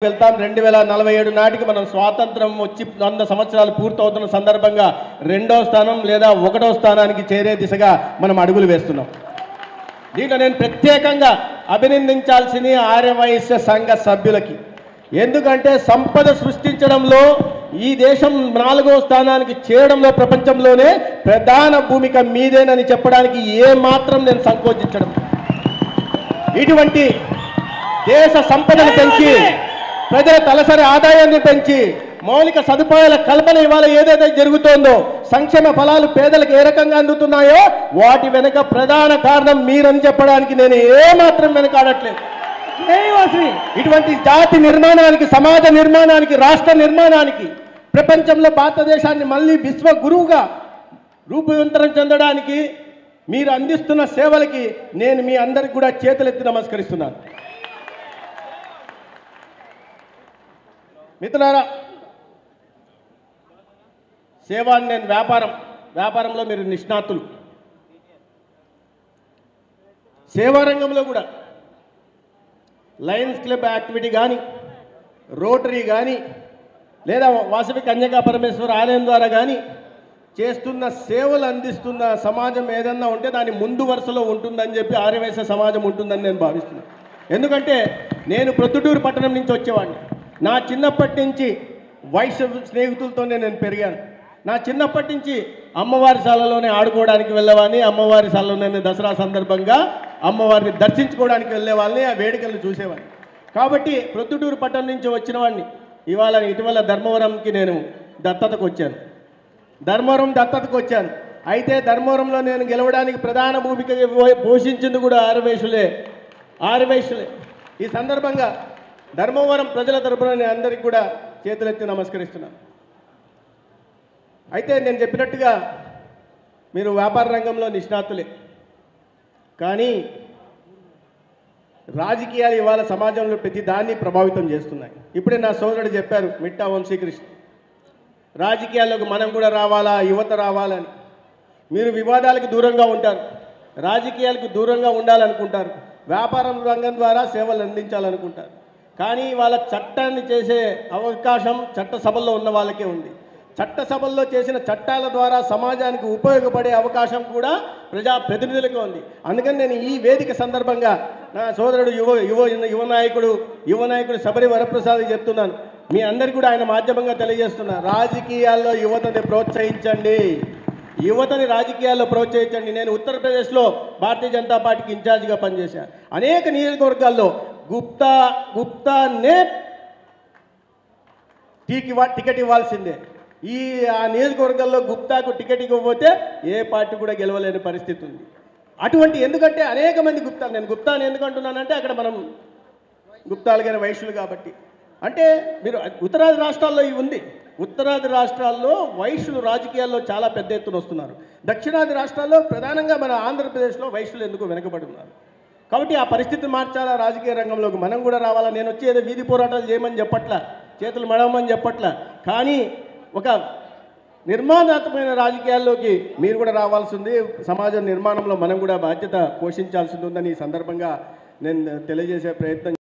వెళ్తాం 2047 నాటికి మనం స్వాతంత్రం వచ్చి 100 సంవత్సరాలు పూర్తవుతున్న సందర్భంగా రెండో స్థానం లేదా ఒకటో స్థానానికి చేరే దిశగా మనం అడుగులు వేస్తున్నాం. దీంట్లో నేను ప్రత్యేకంగా అభినందించాల్సింది ఆర్యవైశ్య సంఘ సభ్యులకి. ఎందుకంటే సంపద సృష్టించడంలో ఈ దేశం 4వ స్థానానికి చేరడంలో ప్రపంచంలోనే ప్రధాన భూమిక మీదేనని చెప్పడానికి ఏ మాత్రం నేను సంకోచించడం. ఇటువంటి దేశ సంపదను పెంచి ప్రజల తలసరి ఆదాయాన్ని పెంచి మౌలిక సదుపాయాల కల్పన ఇవాళ ఏదైతే జరుగుతోందో సంక్షేమ ఫలాలు పేదలకు ఏ రకంగా అందుతున్నాయో వాటి వెనుక ప్రధాన కారణం మీరని చెప్పడానికి నేను ఏమాత్రం వెనకాడట్లేదు. ఇటువంటి జాతి నిర్మాణానికి, సమాజ నిర్మాణానికి, రాష్ట్ర నిర్మాణానికి, ప్రపంచంలో భారతదేశాన్ని మళ్ళీ విశ్వ గురువుగా రూపాంతరం చెందడానికి మీరు అందిస్తున్న సేవలకి నేను మీ అందరికి కూడా చేతులెత్తి నమస్కరిస్తున్నాను. మిత్రులారా, సేవ నేను వ్యాపారంలో మీరు నిష్ణాతులు. సేవా రంగంలో కూడా లయన్స్ క్లబ్ యాక్టివిటీ కానీ, రోటరీ కానీ, లేదా వాసవి కన్యకా పరమేశ్వర ఆలయం ద్వారా కానీ చేస్తున్న సేవలు అందిస్తున్న సమాజం ఏదన్నా ఉంటే దాని ముందు వరుసలో ఉంటుందని చెప్పి ఆర్యవైశ్య సమాజం ఉంటుందని నేను భావిస్తున్నాను. ఎందుకంటే నేను ప్రొద్దుటూరు పట్టణం నుంచి వచ్చేవాడిని. నా చిన్నప్పటి నుంచి వైశ్య స్నేహితులతోనే నేను పెరిగాను. నా చిన్నప్పటి నుంచి అమ్మవారి శాలలోనే ఆడుకోవడానికి వెళ్ళేవాడిని. అమ్మవారి శాలలోనే దసరా సందర్భంగా అమ్మవారిని దర్శించుకోవడానికి వెళ్ళేవాళ్ళని, ఆ వేడుకలను చూసేవాడిని. కాబట్టి ప్రొద్దుటూరు పట్టణం నుంచి వచ్చిన వాడిని ఇటీవల ధర్మవరంకి నేను దత్తతకు వచ్చాను. అయితే ధర్మవరంలో నేను గెలవడానికి ప్రధాన భూమిక పోషించింది కూడా ఆర్యవైశ్యులే. ఈ సందర్భంగా ధర్మవరం ప్రజల తరపున నేను అందరికీ కూడా చేతులెత్తి నమస్కరిస్తున్నాను. అయితే నేను చెప్పినట్టుగా మీరు వ్యాపార రంగంలో నిష్ణాతులే, కానీ రాజకీయాలు ఇవాళ సమాజంలో ప్రతి దాన్ని ప్రభావితం చేస్తున్నాయి. ఇప్పుడే నా సోదరుడు చెప్పారు, మిట్టా వంశీకృష్ణ, రాజకీయాల్లోకి మనం కూడా రావాలా, యువత రావాలని. మీరు వివాదాలకు దూరంగా ఉంటారు, రాజకీయాలకు దూరంగా ఉండాలనుకుంటారు, వ్యాపారం రంగం ద్వారా సేవలు అందించాలనుకుంటారు. కానీ వాళ్ళ చట్టాన్ని చేసే అవకాశం చట్టసభల్లో ఉన్న వాళ్ళకే ఉంది. చట్టసభల్లో చేసిన చట్టాల ద్వారా సమాజానికి ఉపయోగపడే అవకాశం కూడా ప్రజాప్రతినిధులకే ఉంది. అందుకని నేను ఈ వేదిక సందర్భంగా నా సోదరుడు యువ నాయకుడు శబరి వరప్రసాద్ చెప్తున్నాను, మీ అందరికీ కూడా ఆయన మాధ్యమంగా తెలియజేస్తున్నా, రాజకీయాల్లో యువతని ప్రోత్సహించండి, రాజకీయాల్లో ప్రోత్సహించండి. నేను ఉత్తరప్రదేశ్లో భారతీయ జనతా పార్టీకి ఇన్ఛార్జిగా పనిచేశాను. అనేక నియోజకవర్గాల్లో గుప్తానే టికెట్ ఇవ్వాల్సిందే. ఆ నియోజకవర్గాల్లో గుప్తాకు టికెట్ ఇవ్వకపోతే ఏ పార్టీ కూడా గెలవలేని పరిస్థితి ఉంది. ఎందుకంటే అనేక మంది గుప్తాలు, నేను గుప్తాని ఎందుకు అంటున్నానంటే అక్కడ మనం గుప్తాలు కానీ వైశ్యులు కాబట్టి. అంటే మీరు ఉత్తరాది రాష్ట్రాల్లో ఇవి ఉంది. ఉత్తరాది రాష్ట్రాల్లో వైశ్యులు రాజకీయాల్లో చాలా పెద్ద ఎత్తున వస్తున్నారు. దక్షిణాది రాష్ట్రాల్లో ప్రధానంగా మన ఆంధ్రప్రదేశ్లో వైశ్యులు ఎందుకు వెనుకబడి ఉన్నారు. కాబట్టి ఆ పరిస్థితి మార్చాలా, రాజకీయ రంగంలోకి మనం కూడా రావాలా. నేను వచ్చి ఏదో వీధి పోరాటాలు చేయమని చెప్పట్లా, చేతులు మడవమని చెప్పట్లా, కానీ ఒక నిర్మాణాత్మకమైన రాజకీయాల్లోకి మీరు కూడా రావాల్సింది. సమాజ నిర్మాణంలో మనం కూడా బాధ్యత పోషించాల్సి ఉందని ఈ సందర్భంగా నేను తెలియజేసే ప్రయత్నం